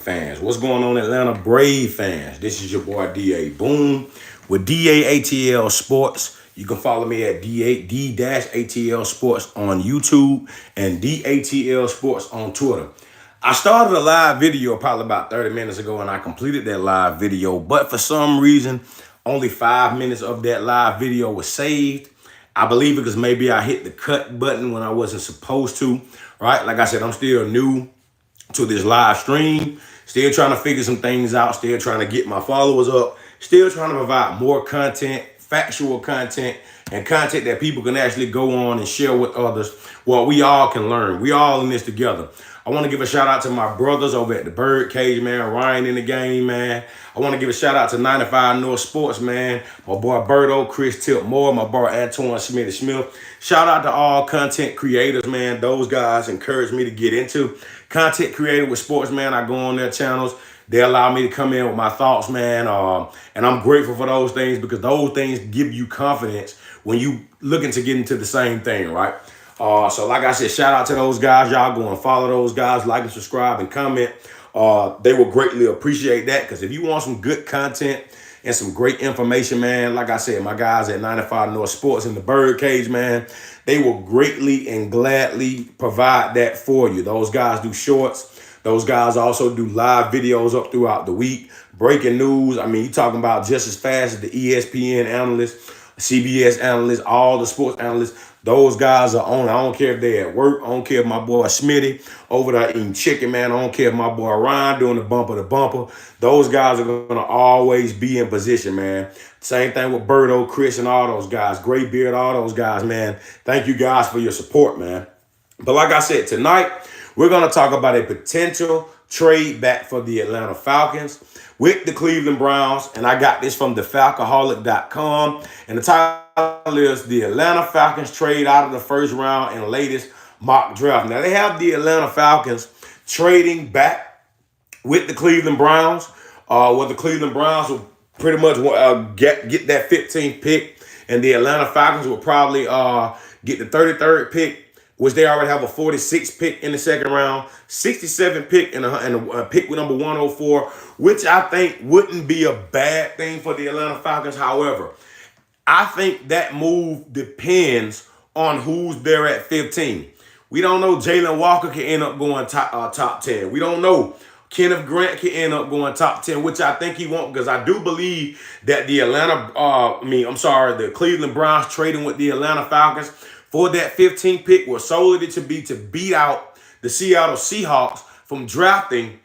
fans. What's going on, Atlanta Brave fans? This is your boy DA Boom with DAATL Sports. You can follow me at D-ATL Sports on YouTube and DATL Sports on Twitter. I started a live video probably about 30 minutes ago and I completed that live video, but for some reason, only 5 minutes of that live video was saved. I believe because maybe I hit the cut button when I wasn't supposed to, right? Like I said, I'm still new to this live stream. Still trying to figure some things out. Still trying to get my followers up. Still trying to provide more content, factual content, and content that people can actually go on and share with others. Well, we all can learn. We all in this together. I want to give a shout out to my brothers over at the Bird Cage, man. Ryan in the game, man. I want to give a shout out to 95 North Sports, man. My boy Berto, Chris Tip Moore, my boy Antoine Smith. Shout out to all content creators, man. Those guys encourage me to get into content creator with sports, man. I go on their channels. They allow me to come in with my thoughts, man. And I'm grateful for those things because those things give you confidence when you looking to get into the same thing, right? So like I said, shout out to those guys. Y'all go and follow those guys, like and subscribe and comment. They will greatly appreciate that because if you want some good content and some great information, man, like I said, my guys at 95 North Sports in the Bird Cage, man, they will greatly and gladly provide that for you. Those guys do shorts. Those guys also do live videos up throughout the week. Breaking news. I mean, you talking about just as fast as the ESPN analysts, CBS analysts, all the sports analysts. Those guys are on. I don't care if they're at work. I don't care if my boy Smitty over there eating chicken, man. I don't care if my boy Ryan doing the bumper to bumper. Those guys are going to always be in position, man. Same thing with Berto, Chris, and all those guys. Great Beard, all those guys, man. Thank you guys for your support, man. But like I said, tonight, we're going to talk about a potential trade back for the Atlanta Falcons with the Cleveland Browns. And I got this from thefalcoholic.com. And the title is The Atlanta Falcons Trade Out of the First Round in Latest Mock Draft. Now, they have the Atlanta Falcons trading back with the Cleveland Browns. Where the Cleveland Browns will pretty much get that 15th pick. And the Atlanta Falcons will probably get the 33rd pick, which they already have a 46 pick in the second round, 67 pick and a pick with number 104, which I think wouldn't be a bad thing for the Atlanta Falcons. However, I think that move depends on who's there at 15. We don't know. Jalen Walker can end up going top 10. We don't know. Kenneth Grant can end up going top 10, which I think he won't because I do believe that the Cleveland Browns trading with the Atlanta Falcons for that 15th pick was solely to beat out the Seattle Seahawks from drafting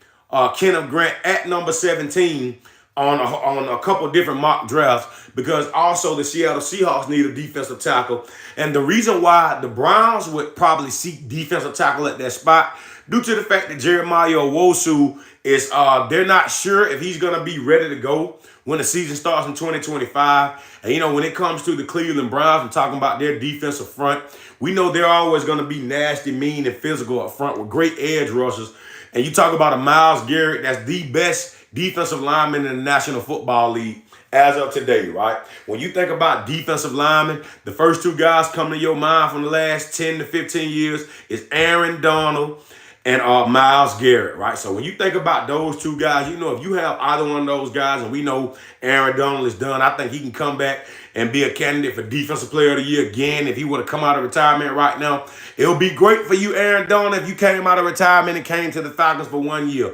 Kenneth Grant at number 17 on a couple different mock drafts because also the Seattle Seahawks need a defensive tackle. And the reason why the Browns would probably seek defensive tackle at that spot due to the fact that Jeremiah Owosu is they're not sure if he's going to be ready to go when the season starts in 2025. And, when it comes to the Cleveland Browns and talking about their defensive front, we know they're always going to be nasty, mean, and physical up front with great edge rushers. And you talk about a Myles Garrett, that's the best defensive lineman in the National Football League as of today, right? When you think about defensive linemen, the first two guys coming to your mind from the last 10 to 15 years is Aaron Donald and Myles Garrett, right? So when you think about those two guys, if you have either one of those guys, and we know Aaron Donald is done, I think he can come back and be a candidate for Defensive Player of the Year again if he would have come out of retirement right now. It would be great for you, Aaron Donald, if you came out of retirement and came to the Falcons for 1 year.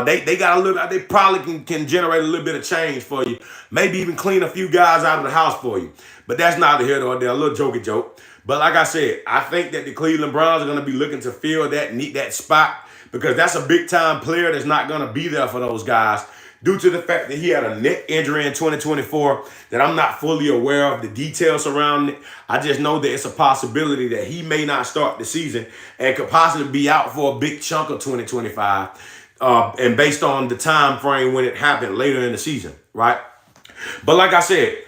They got a little. They probably can generate a little bit of change for you. Maybe even clean a few guys out of the house for you. But that's neither here nor there. A little jokey joke. But like I said, I think that the Cleveland Browns are going to be looking to fill that spot because that's a big-time player that's not going to be there for those guys due to the fact that he had a neck injury in 2024 that I'm not fully aware of the details surrounding it. I just know that it's a possibility that he may not start the season and could possibly be out for a big chunk of 2025 and based on the time frame when it happened later in the season, right? But like I said,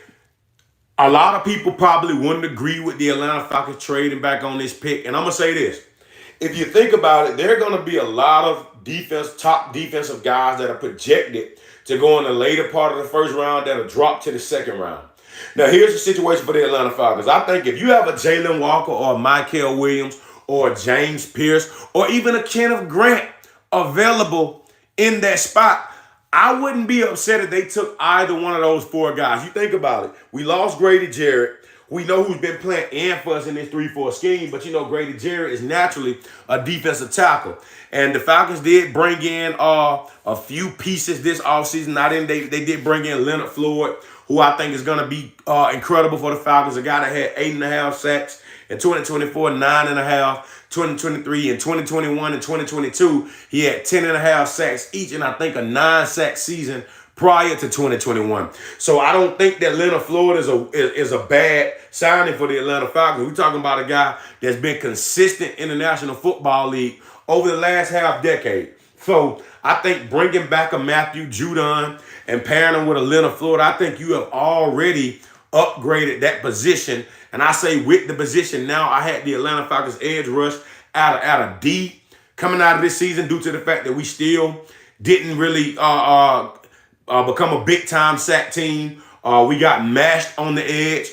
a lot of people probably wouldn't agree with the Atlanta Falcons trading back on this pick. And I'm going to say this. If you think about it, there are going to be a lot of top defensive guys that are projected to go in the later part of the first round that'll drop to the second round. Now, here's the situation for the Atlanta Falcons. I think if you have a Jalen Walker or a Michael Williams or a James Pierce or even a Kenneth Grant available in that spot, I wouldn't be upset if they took either one of those four guys. You think about it. We lost Grady Jarrett. We know who's been playing in for us in this 3-4 scheme, but you know Grady Jarrett is naturally a defensive tackle. And the Falcons did bring in a few pieces this offseason. They did bring in Leonard Floyd, who I think is going to be incredible for the Falcons. A guy that had 8.5 sacks in 2024, 9.5, 2023, and 2021 and 2022. He had 10.5 sacks each, and I think a 9-sack season prior to 2021. So I don't think that Leonard Floyd is a bad signing for the Atlanta Falcons. We're talking about a guy that's been consistent in the National Football League over the last half decade. So I think bringing back a Matthew Judon and pairing him with a Leonard Floyd, I think you have already upgraded that position. And I say with the position now, I had the Atlanta Falcons edge rush at a D coming out of this season due to the fact that we still didn't really become a big-time sack team. We got mashed on the edge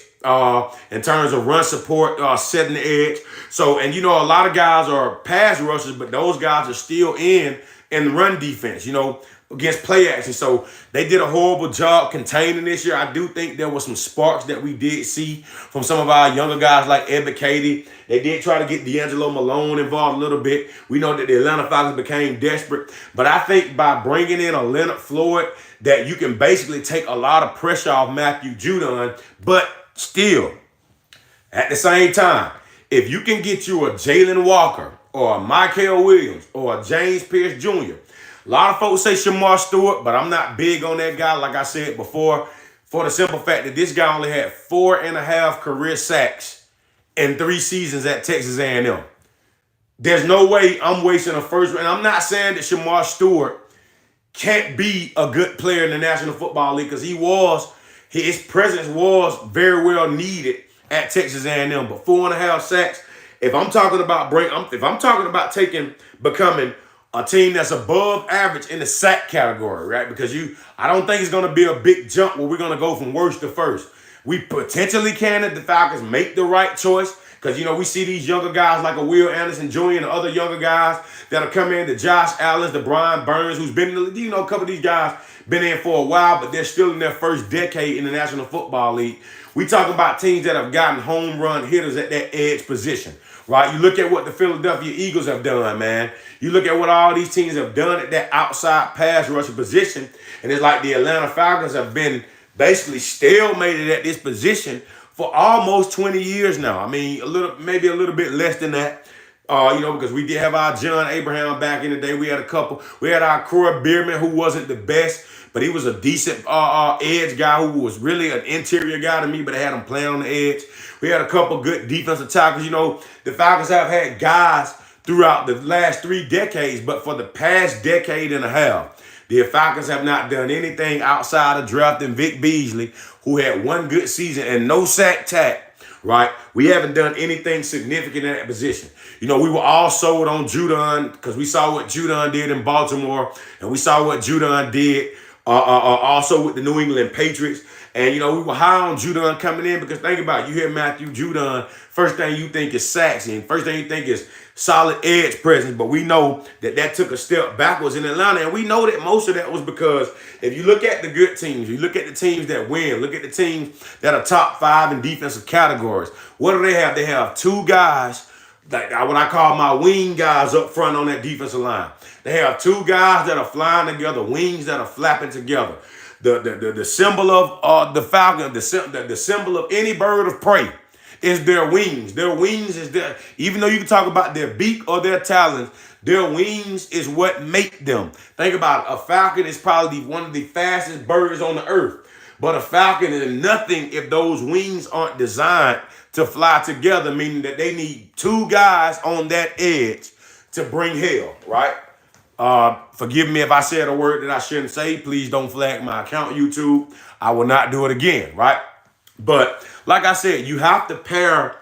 in terms of run support, setting the edge. So, and you know, a lot of guys are pass rushers, but those guys are still in the run defense, you know, against play action. So they did a horrible job containing this year. I do think there was some sparks that we did see from some of our younger guys like Ebba Katie. They did try to get D'Angelo Malone involved a little bit. We know that the Atlanta Falcons became desperate. But I think by bringing in a Leonard Floyd, that you can basically take a lot of pressure off Matthew Judon. But still, at the same time, if you can get you a Jalen Walker or a Michael Williams or a James Pierce Jr., a lot of folks say Shamar Stewart, but I'm not big on that guy, like I said before, for the simple fact that this guy only had 4.5 career sacks in 3 seasons at Texas A&M. There's no way I'm wasting a first round. I'm not saying that Shamar Stewart can't be a good player in the National Football League because his presence was very well needed at Texas A&M. But 4.5 sacks, if I'm talking about becoming a team that's above average in the sack category, right? Because I don't think it's going to be a big jump where we're going to go from worst to first. We potentially can if the Falcons make the right choice. Because, you know, we see these younger guys like a Will Anderson Jr. and other younger guys that'll come in, the Josh Allen, the Brian Burns, who's been, you know, a couple of these guys been in for a while, but they're still in their first decade in the National Football League. We talking about teams that have gotten home run hitters at that edge position, right? You look at what the Philadelphia Eagles have done, man. You look at what all these teams have done at that outside pass rusher position, and it's like the Atlanta Falcons have been basically stalemated at this position for almost 20 years now. I mean, maybe a little bit less than that. You know, because we did have our John Abraham back in the day. We had our Corey Bierman, who wasn't the best, but he was a decent edge guy who was really an interior guy to me, but I had him playing on the edge. We had a couple good defensive tackles. You know, the Falcons have had guys throughout the last 3 decades, but for the past decade and a half, the Falcons have not done anything outside of drafting Vic Beasley, who had 1 good season and no sack tack, right? We haven't done anything significant in that position. You know, we were all sold on Judon because we saw what Judon did in Baltimore, and we saw what Judon did also with the New England Patriots. And, you know, we were high on Judon coming in because think about it, you hear Matthew Judon, first thing you think is sacks, and first thing you think is solid edge presence, but we know that took a step backwards in Atlanta, and we know that most of that was because if you look at the good teams, you look at the teams that win, look at the teams that are top 5 in defensive categories, what do they have? They have 2 guys, like what I call my wing guys up front on that defensive line. They have 2 guys that are flying together, wings that are flapping together. The symbol of the Falcon, the symbol of any bird of prey is their wings. Their wings is even though you can talk about their beak or their talons, their wings is what make them. Think about it. A falcon is probably one of the fastest birds on the earth. But a falcon is nothing if those wings aren't designed to fly together, meaning that they need 2 guys on that edge to bring hell, right? Forgive me if I said a word that I shouldn't say. Please don't flag my account, YouTube. I will not do it again, right? But like I said, you have to pair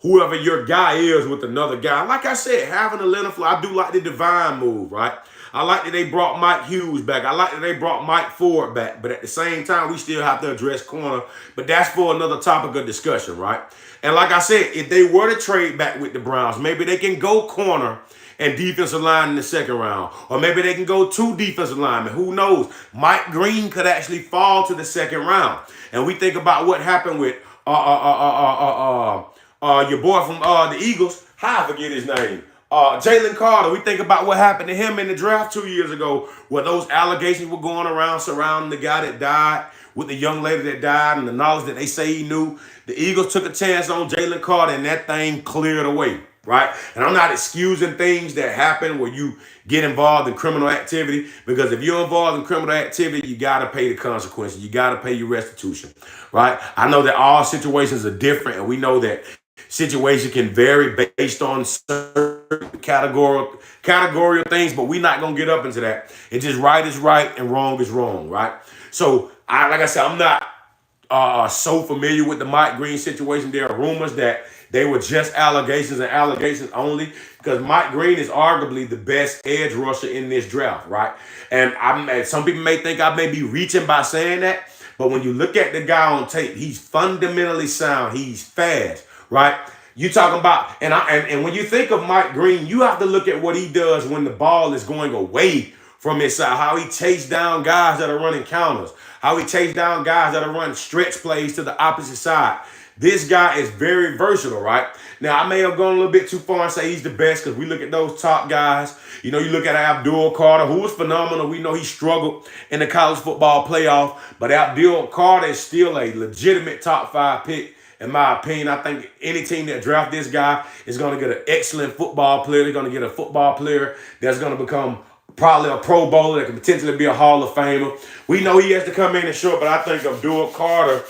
whoever your guy is with another guy. Like I said, having a Leonard Floyd, I do like the divine move, right? I like that they brought Mike Hughes back. I like that they brought Mike Ford back. But at the same time, we still have to address corner. But that's for another topic of discussion, right? And like I said, if they were to trade back with the Browns, maybe they can go corner and defensive line in the second round. Or maybe they can go 2 defensive linemen. Who knows? Mike Green could actually fall to the second round. And we think about what happened with your boy from the Eagles. How I forget his name? Jalen Carter. We think about what happened to him in the draft 2 years ago, where those allegations were going around surrounding the guy that died, with the young lady that died, and the knowledge that they say he knew. The Eagles took a chance on Jalen Carter, and that thing cleared away, right? And I'm not excusing things that happen where you get involved in criminal activity, because if you're involved in criminal activity, you got to pay the consequences. You got to pay your restitution, right? I know that all situations are different, and we know that situation can vary based on certain categorical things, but we're not going to get up into that. It's just right is right and wrong is wrong, right? So, like I said, I'm not so familiar with the Mike Green situation. There are rumors that they were just allegations and allegations only, because Mike Green is arguably the best edge rusher in this draft, right? And some people may think I may be reaching by saying that, but when you look at the guy on tape, he's fundamentally sound. He's fast, right? You talking about, and when you think of Mike Green, you have to look at what he does when the ball is going away from his side, how he chases down guys that are running counters, how he chases down guys that are running stretch plays to the opposite side. This guy is very versatile, right? Now, I may have gone a little bit too far and say he's the best, because we look at those top guys. You know, you look at Abdul Carter, who was phenomenal. We know he struggled in the college football playoff, but Abdul Carter is still a legitimate top 5 pick. In my opinion, I think any team that draft this guy is going to get an excellent football player. They're going to get a football player that's going to become probably a Pro Bowler that can potentially be a Hall of Famer. We know he has to come in and show, but I think Abdul Carter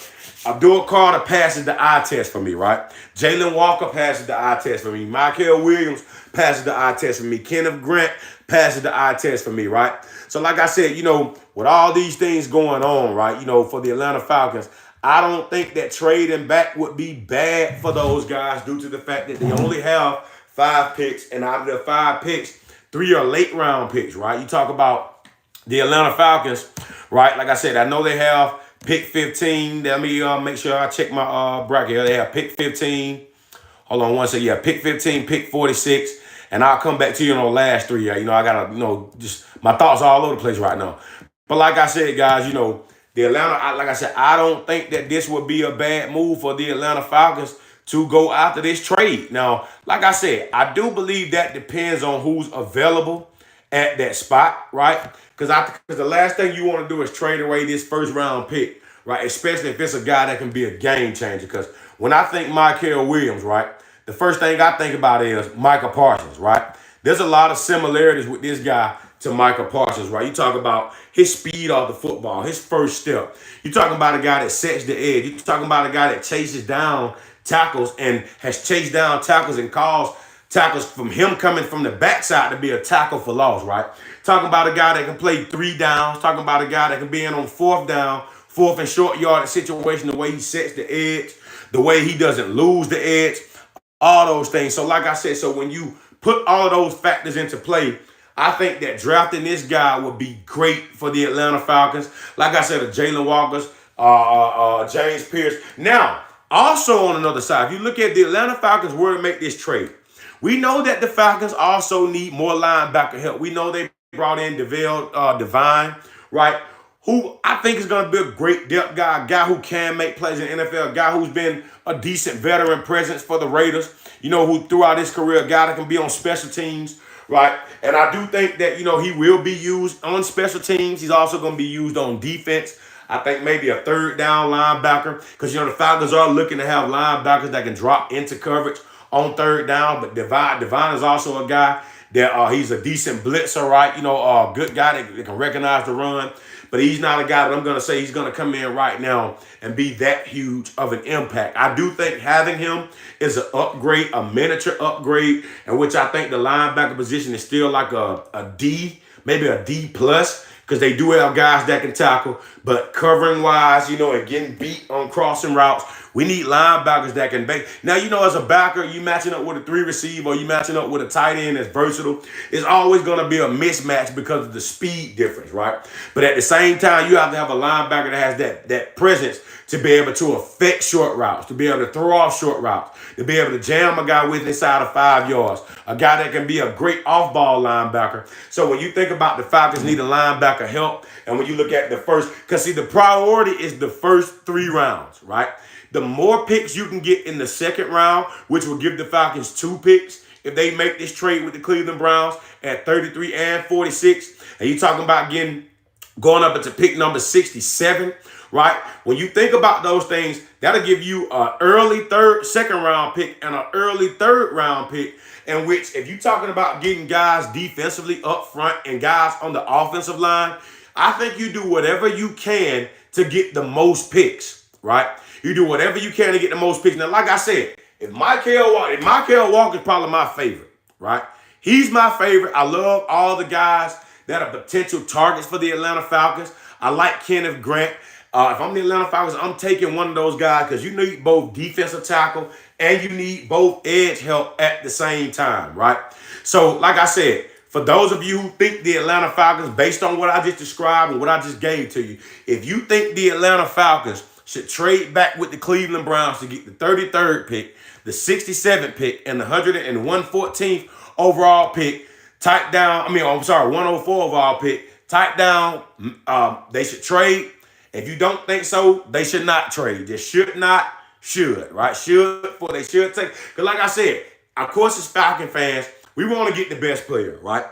passes the eye test for me, right? Jalen Walker passes the eye test for me. Michael Williams passes the eye test for me. Kenneth Grant passes the eye test for me, right? So like I said, you know, with all these things going on, right, you know, for the Atlanta Falcons, I don't think that trading back would be bad for those guys, due to the fact that they only have 5 picks, and out of the 5 picks, 3 are late round picks, right? You talk about the Atlanta Falcons, right? Like I said, I know they have pick 15. Let me make sure I check my bracket. They have pick 15. Hold on one second. Yeah, pick 15, pick 46. And I'll come back to you on the last 3. You know, I got to, you know, just my thoughts are all over the place right now. But like I said, guys, you know, the Atlanta, like I said, I don't think that this would be a bad move for the Atlanta Falcons to go after this trade. Now, like I said, I do believe that depends on who's available at that spot, right? Because the last thing you want to do is trade away this first round pick, right? Especially if it's a guy that can be a game changer. Because when I think Michael Williams, right, the first thing I think about is Micah Parsons, right? There's a lot of similarities with this guy to Micah Parsons, right? You talk about his speed off the football, his first step. You're talking about a guy that sets the edge. You're talking about a guy that chases down tackles and has chased down tackles and caused tackles from him coming from the backside to be a tackle for loss, right? Talking about a guy that can play 3 downs. Talking about a guy that can be in on 4th down, 4th and short yard situation, the way he sets the edge, the way he doesn't lose the edge, all those things. So like I said, so when you put all of those factors into play, I think that drafting this guy would be great for the Atlanta Falcons. Like I said, Jalen Walker's, James Pierce. Now, also on another side, if you look at the Atlanta Falcons were to make this trade, we know that the Falcons also need more linebacker help. We know they brought in Divine, right? Who I think is going to be a great depth guy, a guy who can make plays in the NFL, a guy who's been a decent veteran presence for the Raiders, you know, who throughout his career, a guy that can be on special teams, right? And I do think that, you know, he will be used on special teams. He's also going to be used on defense. I think maybe a 3rd down linebacker, because, you know, the Falcons are looking to have linebackers that can drop into coverage on 3rd down. But Divine is also a guy that he's a decent blitzer, right? You know, a good guy that can recognize the run. But he's not a guy that I'm going to say he's going to come in right now and be that huge of an impact. I do think having him is an upgrade, a miniature upgrade, in which I think the linebacker position is still like a D, maybe a D+, because they do have guys that can tackle. But covering wise, you know, and getting beat on crossing routes, We need linebackers that can bake. Now, as a backer, you matching up with a 3 receiver or you matching up with a tight end that's versatile. It's always going to be a mismatch because of the speed difference, right? But at the same time, you have to have a linebacker that has that presence to be able to affect short routes, to be able to throw off short routes, to be able to jam a guy with inside of 5 yards, a guy that can be a great off-ball linebacker. So when you think about the Falcons need a linebacker help, and when you look at the first, because see, the priority is the first 3 rounds, right? The more picks you can get in the second round, which will give the Falcons 2 picks, if they make this trade with the Cleveland Browns at 33 and 46, and you're talking about going up into pick number 67, right? When you think about those things, that'll give you an early second round pick and an early third round pick, in which if you're talking about getting guys defensively up front and guys on the offensive line, I think you do whatever you can to get the most picks, right? You do whatever you can to get the most picks. Now, like I said, if Michael Walker is probably my favorite, right? He's my favorite. I love all the guys that are potential targets for the Atlanta Falcons. I like Kenneth Grant. If I'm the Atlanta Falcons, I'm taking one of those guys because you need both defensive tackle and you need both edge help at the same time, right? So, like I said, for those of you who think the Atlanta Falcons, based on what I just described and what I just gave to you, if you think the Atlanta Falcons should trade back with the Cleveland Browns to get the 33rd pick, the 67th pick, and the 114th overall pick, 104 overall pick, type down, they should trade. If you don't think so, they should not trade. They should not, should, right? They should take. Because like I said, of course, as Falcon fans, we want to get the best player, right?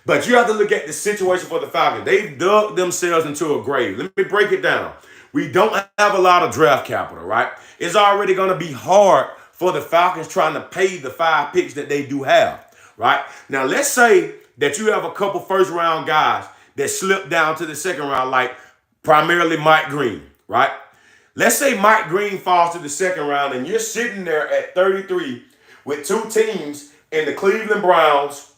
But you have to look at the situation for the Falcons. They've dug themselves into a grave. Let me break it down. We don't have a lot of draft capital, right? It's already going to be hard for the Falcons trying to pay the 5 picks that they do have, right? Now, let's say that you have a couple first-round guys that slip down to the second round, like primarily Mike Green, right? Let's say Mike Green falls to the second round and you're sitting there at 33 with 2 teams in the Cleveland Browns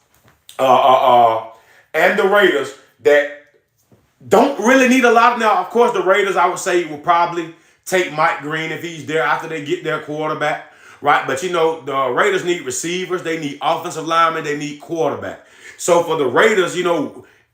and the Raiders that don't really need a lot. Now, of course, the Raiders, I would say, will probably take Mike Green if he's there after they get their quarterback, right? But, the Raiders need receivers. They need offensive linemen. They need quarterback. So for the Raiders,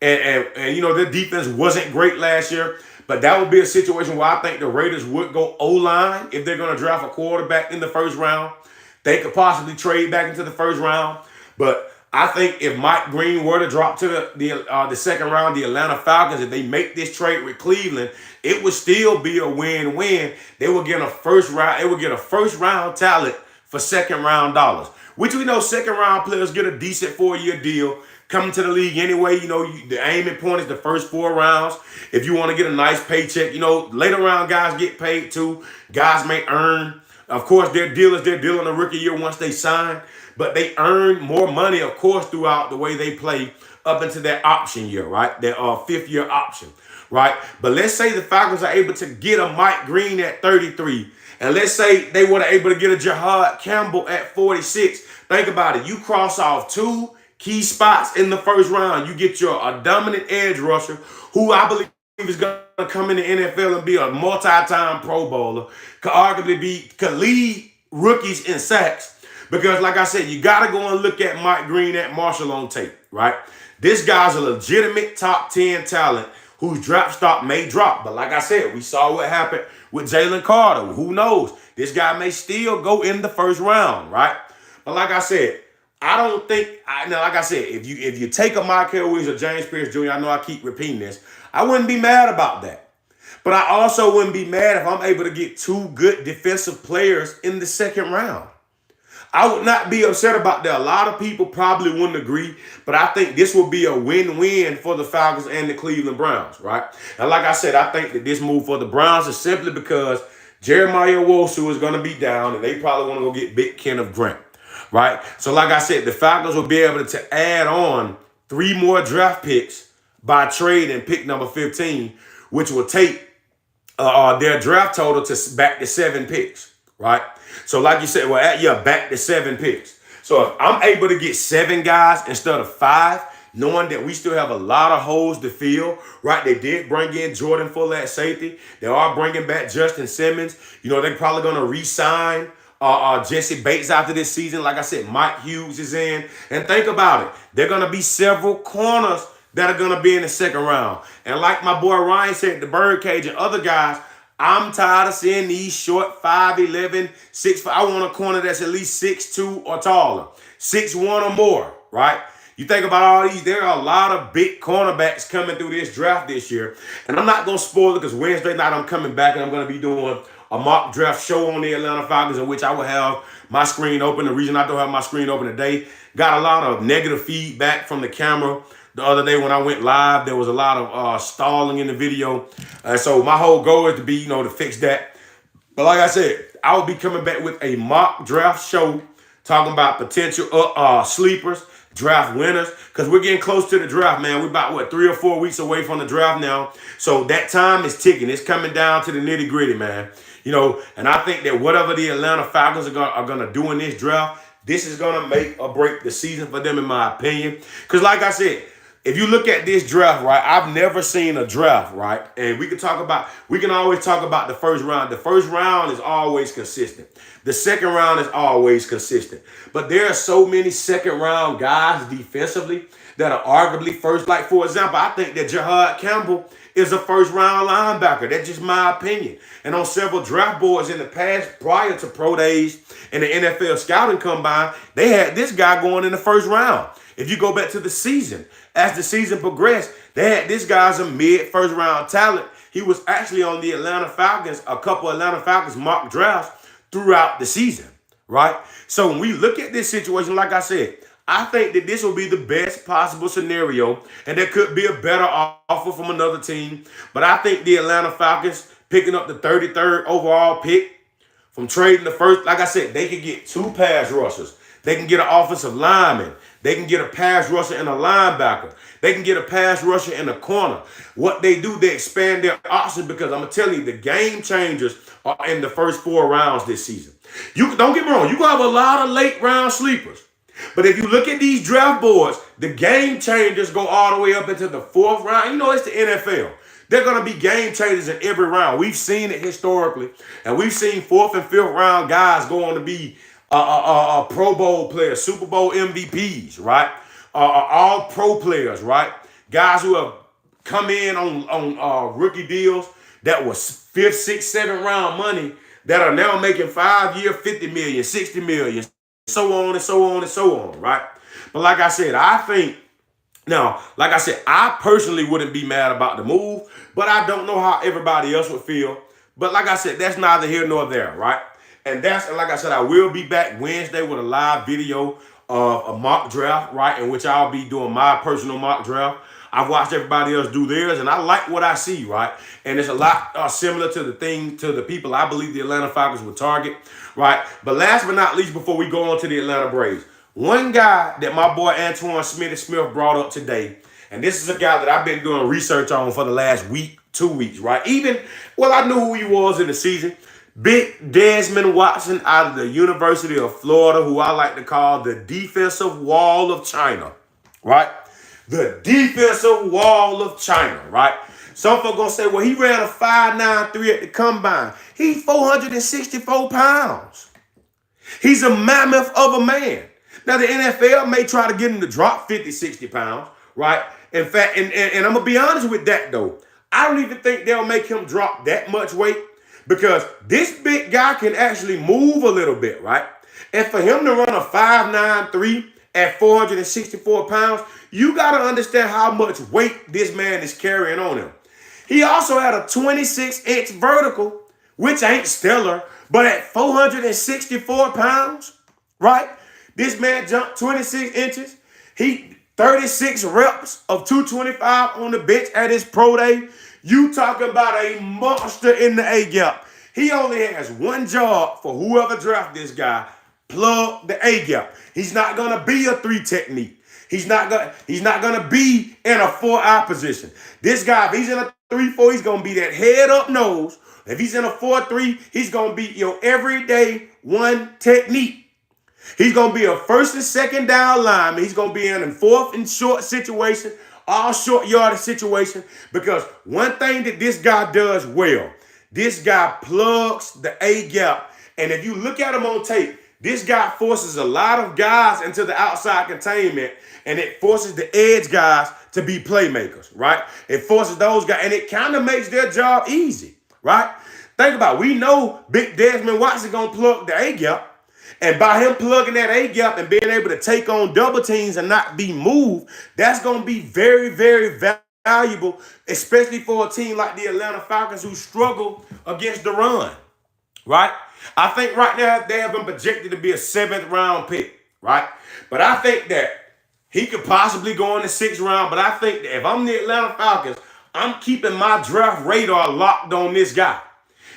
their defense wasn't great last year, but that would be a situation where I think the Raiders would go O-line if they're going to draft a quarterback in the first round. They could possibly trade back into the first round. But I think if Mike Green were to drop to the second round, the Atlanta Falcons, if they make this trade with Cleveland, it would still be a win-win. They would get a first round talent for second round dollars, which we know second round players get a decent 4-year deal. Coming to the league anyway, the aiming point is the first 4 rounds. If you want to get a nice paycheck, later round guys get paid too. Guys may earn. Of course, their deal in the rookie year once they sign, but they earn more money, of course, throughout the way they play up into their option year, right? Their 5th-year option, right? But let's say the Falcons are able to get a Mike Green at 33, and let's say they were able to get a Jahad Campbell at 46. Think about it. You cross off 2 key spots in the first round. You get a dominant edge rusher who I believe is going to come in the NFL and be a multi-time Pro Bowler, could lead rookies in sacks. Because like I said, you got to go and look at Mike Green at Marshall on tape, right? This guy's a legitimate top 10 talent whose draft stock may drop. But like I said, we saw what happened with Jalen Carter. Who knows? This guy may still go in the first round, right? But like I said, if you take a Michael Williams or James Pierce Jr., I know I keep repeating this, I wouldn't be mad about that. But I also wouldn't be mad if I'm able to get 2 good defensive players in the second round. I would not be upset about that. A lot of people probably wouldn't agree, but I think this will be a win-win for the Falcons and the Cleveland Browns, right? And like I said, I think that this move for the Browns is simply because Jeremiah Owusu is going to be down, and they probably want to go get big Kenneth Grant, right? So like I said, the Falcons will be able to add on 3 more draft picks by trade and pick number 15, which will take their draft total back to 7 picks, right? So like you said, back to 7 picks. So if I'm able to get 7 guys instead of 5, knowing that we still have a lot of holes to fill, right? They did bring in Jordan Fuller at safety. They are bringing back Justin Simmons. You know, they're probably going to re-sign Jesse Bates after this season. Like I said, Mike Hughes is in. And think about it. There are going to be several corners that are going to be in the second round. And like my boy Ryan said, the Birdcage and other guys, I'm tired of seeing these short 5'11", 6'5". I want a corner that's at least 6'2" or taller, 6'1" or more, right? You think about all these, there are a lot of big cornerbacks coming through this draft this year. And I'm not going to spoil it because Wednesday night I'm coming back and I'm going to be doing a mock draft show on the Atlanta Falcons in which I will have my screen open. The reason I don't have my screen open today, got a lot of negative feedback from the camera. The other day when I went live, there was a lot of stalling in the video. So my whole goal is to be, to fix that. But like I said, I will be coming back with a mock draft show talking about potential sleepers, draft winners, because we're getting close to the draft, man. We're about, 3 or 4 weeks away from the draft now. So that time is ticking. It's coming down to the nitty gritty, man. And I think that whatever the Atlanta Falcons are going to do in this draft, this is going to make or break the season for them, in my opinion. Because like I said, if you look at this draft, right, I've never seen a draft, right? And we can always talk about the first round. The first round is always consistent. The second round is always consistent. But there are so many second round guys defensively that are arguably first. Like, for example, I think that Jahad Campbell is a first round linebacker. That's just my opinion. And on several draft boards in the past, prior to pro days and the NFL scouting combine, they had this guy going in the first round. If you go back to the season, as the season progressed, they had this guy as a mid-first round talent. He was actually on the Atlanta Falcons, a couple Atlanta Falcons mock drafts throughout the season, right? So when we look at this situation, like I said, I think that this will be the best possible scenario, and there could be a better offer from another team. But I think the Atlanta Falcons picking up the 33rd overall pick from trading the first, like I said, they could get 2 pass rushers. They can get an offensive lineman. They can get a pass rusher and a linebacker. They can get a pass rusher and a corner. What they do, they expand their options, because I'm going to tell you, the game changers are in the first 4 rounds this season. You don't get me wrong. You're going to have a lot of late round sleepers. But if you look at these draft boards, the game changers go all the way up into the 4th round. It's the NFL. They're going to be game changers in every round. We've seen it historically. And we've seen 4th and 5th round guys go on to be Pro Bowl players, Super Bowl MVPs, right? All pro players, right? Guys who have come in on rookie deals that was 5th, 6th, 7th round money that are now making 5-year, $50 million, $60 million, so on and so on and so on, right? But like I said, I personally wouldn't be mad about the move, but I don't know how everybody else would feel. But like I said, that's neither here nor there, right? And like I said, I will be back Wednesday with a live video of a mock draft, right, in which I'll be doing my personal mock draft. I've watched everybody else do theirs, and I like what I see, right? And it's a lot similar to the people I believe the Atlanta Falcons would target, right? But last but not least, before we go on to the Atlanta Braves, one guy that my boy Antoine Smith brought up today, and this is a guy that I've been doing research on for the last week, 2 weeks, right? I knew who he was in the season. Big Desmond Watson out of the University of Florida, who I like to call the defensive wall of China, right? The defensive wall of China, right? Some folks going to say, well, he ran a 5.93 at the combine. He's 464 pounds. He's a mammoth of a man. Now, the NFL may try to get him to drop 50, 60 pounds, right? In fact, and I'm going to be honest with that, though. I don't even think they'll make him drop that much weight, because this big guy can actually move a little bit, right? And for him to run a 5.93 at 464 pounds, you got to understand how much weight this man is carrying on him. He also had a 26-inch vertical, which ain't stellar, but at 464 pounds, right? This man jumped 26 inches. He 36 reps of 225 on the bench at his pro day. You talking about a monster in the A-gap. He only has one job for whoever draft this guy: plug the A-gap. He's not going to be a 3 technique. He's not gonna be in a 4-eye position. This guy, if he's in a 3-4, he's going to be that head-up nose. If he's in a 4-3, he's going to be your everyday 1 technique. He's going to be a first and second down lineman. He's going to be in a fourth and short situation, all short yardage situation. Because one thing that this guy does well, this guy plugs the A gap. And if you look at him on tape, this guy forces a lot of guys into the outside containment, and it forces the edge guys to be playmakers, right? It forces those guys, and it kind of makes their job easy, right? Think about it. We know Big Desmond Watson going to plug the A gap. And by him plugging that A gap and being able to take on double teams and not be moved, that's going to be very, very valuable, especially for a team like the Atlanta Falcons who struggle against the run, right? I think right now they have been projected to be a 7th round pick, right? But I think that he could possibly go in the 6th round. But I think that if I'm the Atlanta Falcons, I'm keeping my draft radar locked on this guy.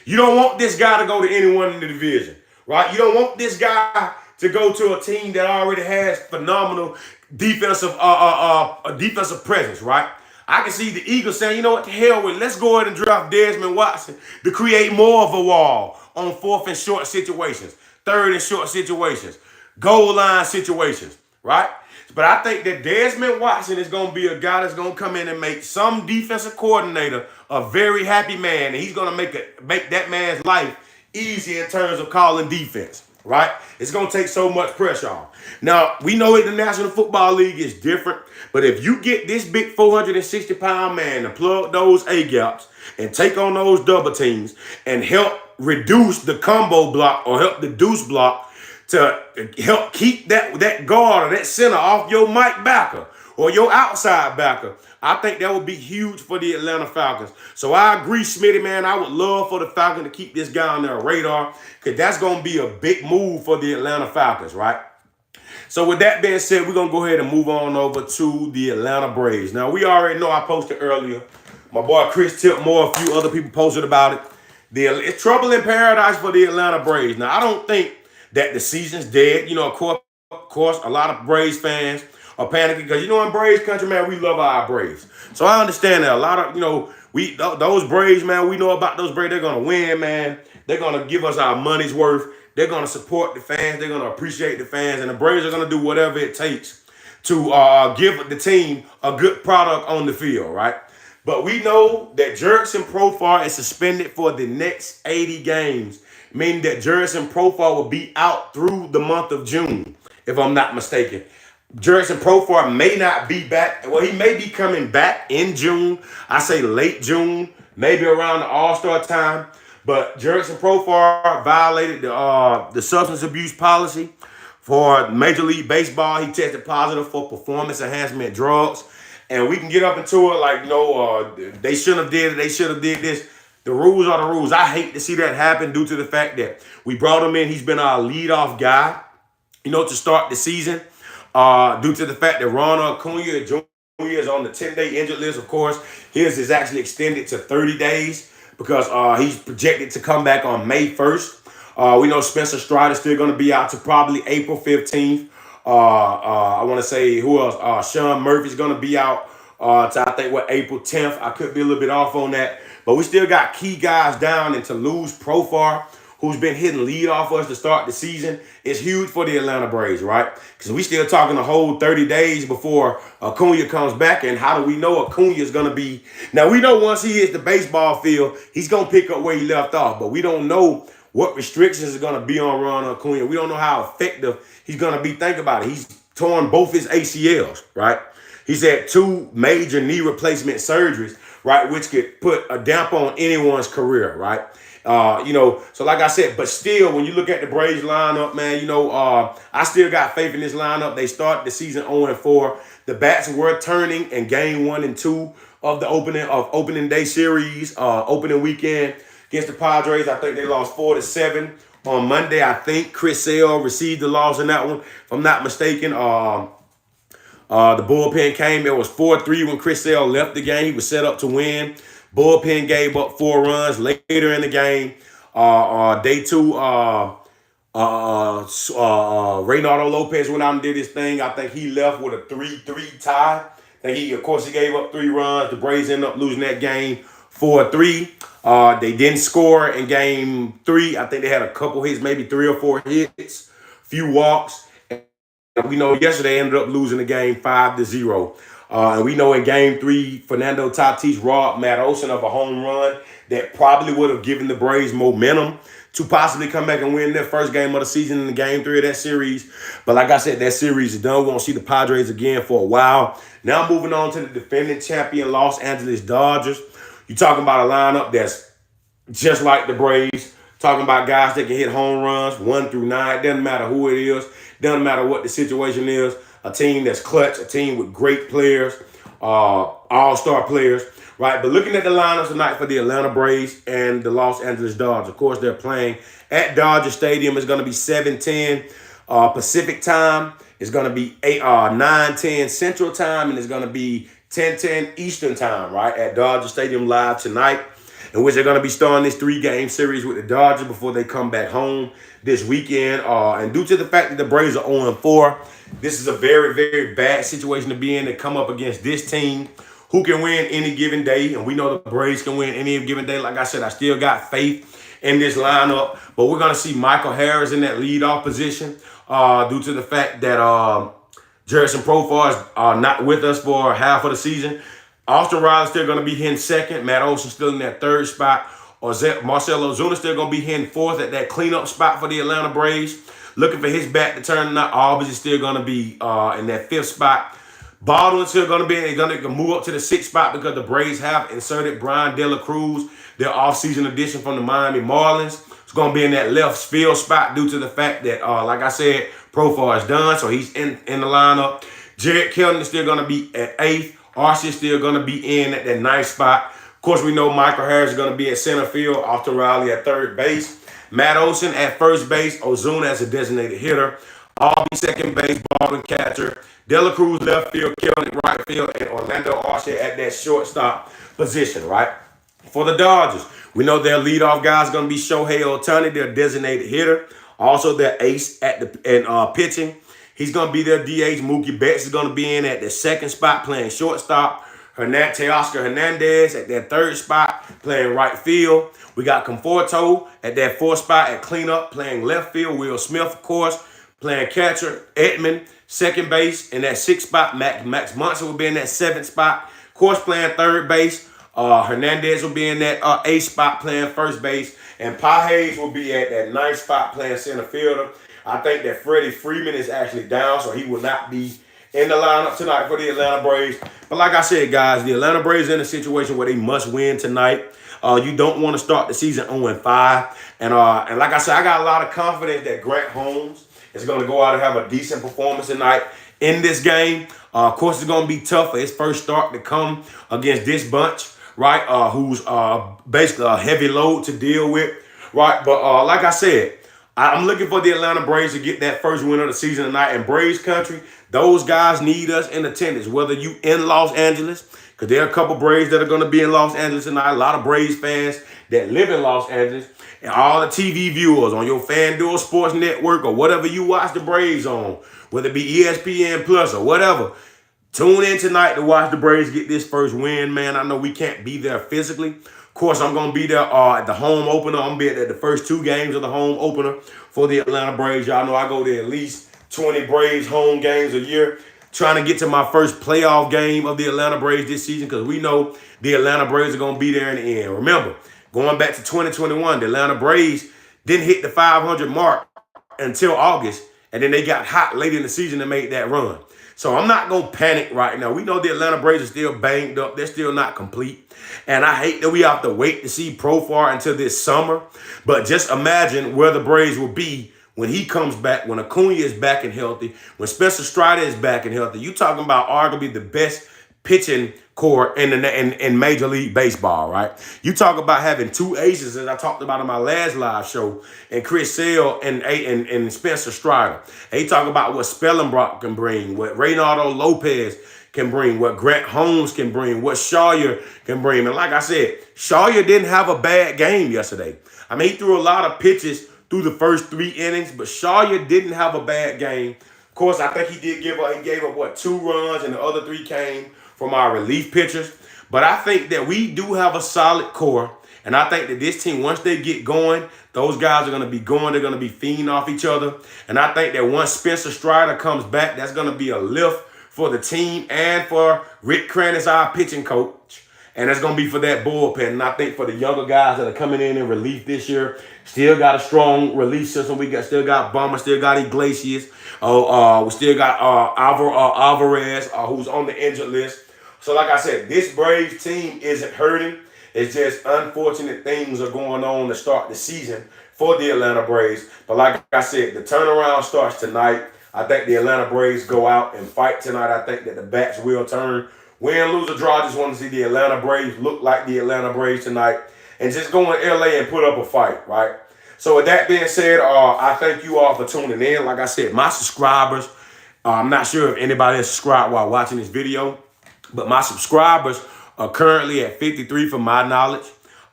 You don't want this guy to go to anyone in the division, right? You don't want this guy to go to a team that already has phenomenal defensive presence, right? I can see the Eagles saying, you know what, the hell with it. Let's go ahead and draft Desmond Watson to create more of a wall on 4th and short situations, 3rd and short situations, goal line situations, right? But I think that Desmond Watson is going to be a guy that's going to come in and make some defensive coordinator a very happy man. And he's going to make that man's life easy in terms of calling defense, right? It's going to take so much pressure off. Now, we know the National Football League is different, but if you get this big 460-pound man to plug those A-gaps and take on those double teams and help reduce the combo block or help the deuce block to help keep that guard or that center off your Mike backer or your outside backer, I think that would be huge for the Atlanta Falcons. So I agree, Smitty, man. I would love for the Falcons to keep this guy on their radar because that's going to be a big move for the Atlanta Falcons, right? So with that being said, we're going to go ahead and move on over to the Atlanta Braves. Now, we already know I posted earlier. My boy Chris Tipmore, a few other people posted about it. It's trouble in paradise for the Atlanta Braves. Now, I don't think that the season's dead. You know, of course, a lot of Braves fans are panicking because, you know, in Braves country, man, we love our Braves. So I understand that a lot of, you know, those Braves, man, we know about those Braves. They're going to win, man. They're going to give us our money's worth. They're going to support the fans. They're going to appreciate the fans. And the Braves are going to do whatever it takes to give the team a good product on the field, right? But we know that Jurickson Profar is suspended for the next 80 games, meaning that Jurickson Profar will be out through the month of June, if I'm not mistaken. Jurickson Profar may not be back. Well, he may be coming back in June. I say late June, maybe around the All-Star time. But Jurickson Profar violated the substance abuse policy for Major League Baseball. He tested positive for performance enhancement drugs. And we can get up into it like, no, they shouldn't have did it. They should have did this. The rules are the rules. I hate to see that happen due to the fact that we brought him in. He's been our leadoff guy, you know, to start the season. Due to the fact that Ronald Acuna Jr. is on the 10-day injured list, of course, his is actually extended to 30 days because he's projected to come back on May 1st. We know Spencer Strider is still going to be out to probably April 15th. I want to say who else? Sean Murphy's going to be out to I think April 10th. I could be a little bit off on that, but we still got key guys down, and to lose Profar, who's been hitting lead off us to start the season, is huge for the Atlanta Braves, right? Because we still talking a whole 30 days before Acuna comes back, and how do we know Acuna is going to be? Now, we know once he hits the baseball field, he's going to pick up where he left off, but we don't know what restrictions are going to be on Ronald Acuna. We don't know how effective he's going to be. Think about it. He's torn both his ACLs, right? He's had 2 major knee replacement surgeries, right, which could put a damper on anyone's career, right? You know, so like I said, but still, when you look at the Braves lineup, man, you know, I still got faith in this lineup. They started the season 0-4. The bats were turning in game 1 and 2 of the opening day series, opening weekend against the Padres. I think they lost 4-7 on Monday. I think Chris Sale received the loss in that one, if I'm not mistaken. The bullpen came. It was 4-3 when Chris Sale left the game. He was set up to win. Bullpen gave up 4 runs later in the game. Day 2, Reynaldo Lopez went out and did his thing. I think he left with a 3-3 tie. Of course, he gave up 3 runs. The Braves ended up losing that game 4-3. They didn't score in game 3. I think they had a couple hits, maybe 3 or 4 hits few walks. We know yesterday ended up losing the game 5-0. And we know in game three, Fernando Tatis robbed Matt Olson of a home run that probably would have given the Braves momentum to possibly come back and win their first game of the season in the game three of that series. But like I said, that series is done. We won't see the Padres again for a while. Now moving on to the defending champion Los Angeles Dodgers. You're talking about a lineup that's just like the Braves. Talking about guys that can hit home runs 1 through 9. Doesn't matter who it is. Doesn't matter what the situation is. A team that's clutch. A team with great players. All-star players. Right? But looking at the lineups tonight for the Atlanta Braves and the Los Angeles Dodgers. Of course, they're playing at Dodger Stadium. It's going to be 7:10 Pacific time. It's going to be 9:10 Central time. And it's going to be 10:10 Eastern time. Right? At Dodger Stadium live tonight, in which they're going to be starting this 3-game series with the Dodgers before they come back home this weekend. And due to the fact that the Braves are 0-4, this is a very, very bad situation to be in to come up against this team who can win any given day. And we know the Braves can win any given day. Like I said, I still got faith in this lineup. But we're going to see Michael Harris in that leadoff position due to the fact that Jerrison Profar is not with us for half of the season. Austin Riley's still going to be hitting second. Matt Olson still in that third spot. Marcell Ozuna still going to be hitting fourth at that cleanup spot for the Atlanta Braves. Looking for his bat to turn tonight. Albies is still going to be in that fifth spot. Baldwin's still going to be going to move up to the sixth spot because the Braves have inserted Brian De La Cruz, their offseason addition from the Miami Marlins. It's going to be in that left field spot due to the fact that, like I said, Profar is done, so he's in the lineup. Jared Kelton is still going to be at eighth. Archie is still going to be in at that ninth spot. Of course, we know Michael Harris is going to be at center field. Austin Riley at third base. Matt Olson at first base. Ozuna as a designated hitter. Albie second base. Baldwin catcher. De La Cruz left field. Kelton at right field. And Orlando Archie at that shortstop position, right? For the Dodgers, we know their leadoff guy is going to be Shohei Ohtani, their designated hitter. Also, their ace at the pitching. He's going to be their DH. Mookie Betts is going to be in at the second spot playing shortstop. Teoscar Hernandez at that third spot playing right field. We got Conforto at that fourth spot at cleanup playing left field. Will Smith, of course, playing catcher. Edman, second base. In that sixth spot, Max Muncy will be in that seventh spot. Of course, playing third base. Hernandez will be in that eighth spot playing first base. And Pages will be at that ninth spot playing center fielder. I think that Freddie Freeman is actually down, so he will not be in the lineup tonight for the Atlanta Braves. But like I said, guys, the Atlanta Braves are in a situation where they must win tonight. You don't want to start the season 0-5. And like I said, I got a lot of confidence that Grant Holmes is going to go out and have a decent performance tonight in this game. Of course, it's going to be tough for his first start to come against this bunch, right, who's basically a heavy load to deal with, right? But like I said, I'm looking for the Atlanta Braves to get that first win of the season tonight. In Braves country, those guys need us in attendance, whether you in Los Angeles, because there are a couple Braves that are going to be in Los Angeles tonight. A lot of Braves fans that live in Los Angeles, and all the TV viewers on your FanDuel Sports Network or whatever you watch the Braves on, whether it be ESPN Plus or whatever. Tune in tonight to watch the Braves get this first win, man. I know we can't be there physically. Of course, I'm going to be there at the home opener. I'm going to be at the first 2 games of the home opener for the Atlanta Braves. Y'all know I go to at least 20 Braves home games a year, trying to get to my first playoff game of the Atlanta Braves this season because we know the Atlanta Braves are going to be there in the end. Remember, going back to 2021, the Atlanta Braves didn't hit the 500 mark until August, and then they got hot late in the season and made that run. So I'm not going to panic right now. We know the Atlanta Braves are still banged up. They're still not complete. And I hate that we have to wait to see Profar until this summer. But just imagine where the Braves will be when he comes back, when Acuna is back and healthy, when Spencer Strider is back and healthy. You talking about arguably the best pitching core in Major League Baseball, right? You talk about having 2 aces, as I talked about in my last live show, and Chris Sale and Spencer Strider. And he talk about what Spellenbrock can bring, what Reynaldo Lopez can bring, what Grant Holmes can bring, what Sawyer can bring. And like I said, Sawyer didn't have a bad game yesterday. I mean, he threw a lot of pitches through the first 3 innings, but Sawyer didn't have a bad game. Of course, I think he gave up 2 runs, and the other 3 came from our relief pitchers. But I think that we do have a solid core, And I think that this team, once they get going, those guys are going to be going. They're going to be feeding off each other. And I think that once Spencer Strider comes back, that's going to be a lift for the team and for Rick Kranitz, our pitching coach. And that's going to be for that bullpen. And I think for the younger guys that are coming in relief this year, still got a strong relief system. We still got Bummer, still got Iglesias. We still got Alvarez, who's on the injured list. So like I said, this Braves team isn't hurting. It's just unfortunate things are going on to start the season for the Atlanta Braves. But like I said, the turnaround starts tonight. I think the Atlanta Braves go out and fight tonight. I think that the bats will turn. Win, lose, or draw, I just want to see the Atlanta Braves look like the Atlanta Braves tonight and just go in LA and put up a fight, right? So with that being said, I thank you all for tuning in. Like I said, my subscribers, I'm not sure if anybody has subscribed while watching this video, but my subscribers are currently at 53 from my knowledge.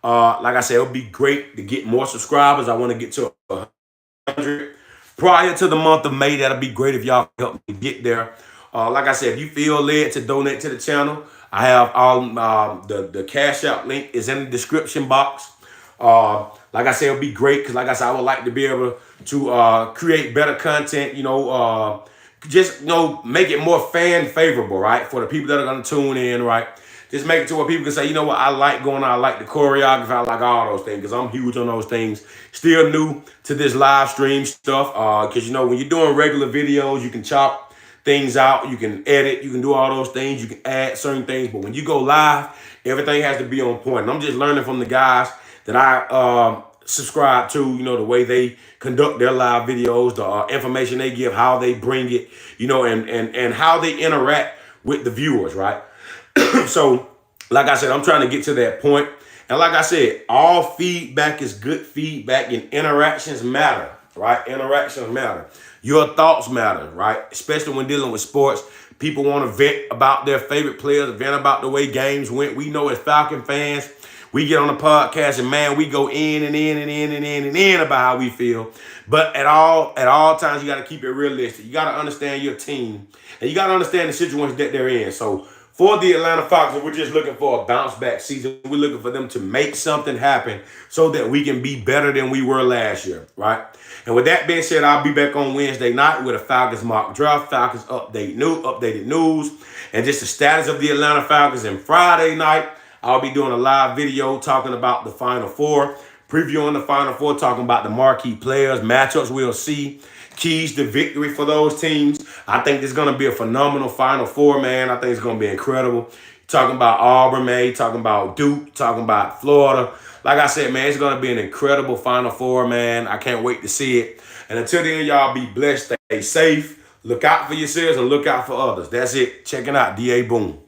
Like I said, it would be great to get more subscribers. I want to get to 100 prior to the month of May. That'll be great if y'all help me get there. Like I said, if you feel led to donate to the channel, I have all the Cash App link is in the description box. Like I said, it'll be great because, like I said, I would like to be able to create better content. Just make it more fan favorable, right? For the people that are gonna tune in, right? Just make it to where people can say, you know what, I like going on, I like the choreography, I like all those things, because I'm huge on those things. Still new to this live stream stuff, because when you're doing regular videos, you can chop things out, you can edit, you can do all those things, you can add certain things, but when you go live, everything has to be on point. And I'm just learning from the guys that I subscribe to, the way they conduct their live videos, the information they give, how they bring it, and how they interact with the viewers, right? So, like I said, I'm trying to get to that point. And like I said, all feedback is good feedback, and interactions matter, right? Interactions matter. Your thoughts matter, right? Especially when dealing with sports. People want to vent about their favorite players, vent about the way games went. We know as Falcon fans, we get on the podcast and, man, we go in and in and in and in and in about how we feel. But at all times, you got to keep it realistic. You got to understand your team, and you got to understand the situation that they're in. So for the Atlanta Falcons, we're just looking for a bounce back season. We're looking for them to make something happen so that we can be better than we were last year, right? And with that being said, I'll be back on Wednesday night with a Falcons mock draft, Falcons updated news, and just the status of the Atlanta Falcons. And Friday night, I'll be doing a live video talking about the Final Four, previewing the Final Four, talking about the marquee players, matchups we'll see, keys to victory for those teams. I think this is going to be a phenomenal Final Four, man. I think it's going to be incredible. Talking about Auburn, man, talking about Duke, talking about Florida. Like I said, man, it's going to be an incredible Final Four, man. I can't wait to see it. And until then, y'all be blessed, stay safe, look out for yourselves, and look out for others. That's it. Checking out DA Boom.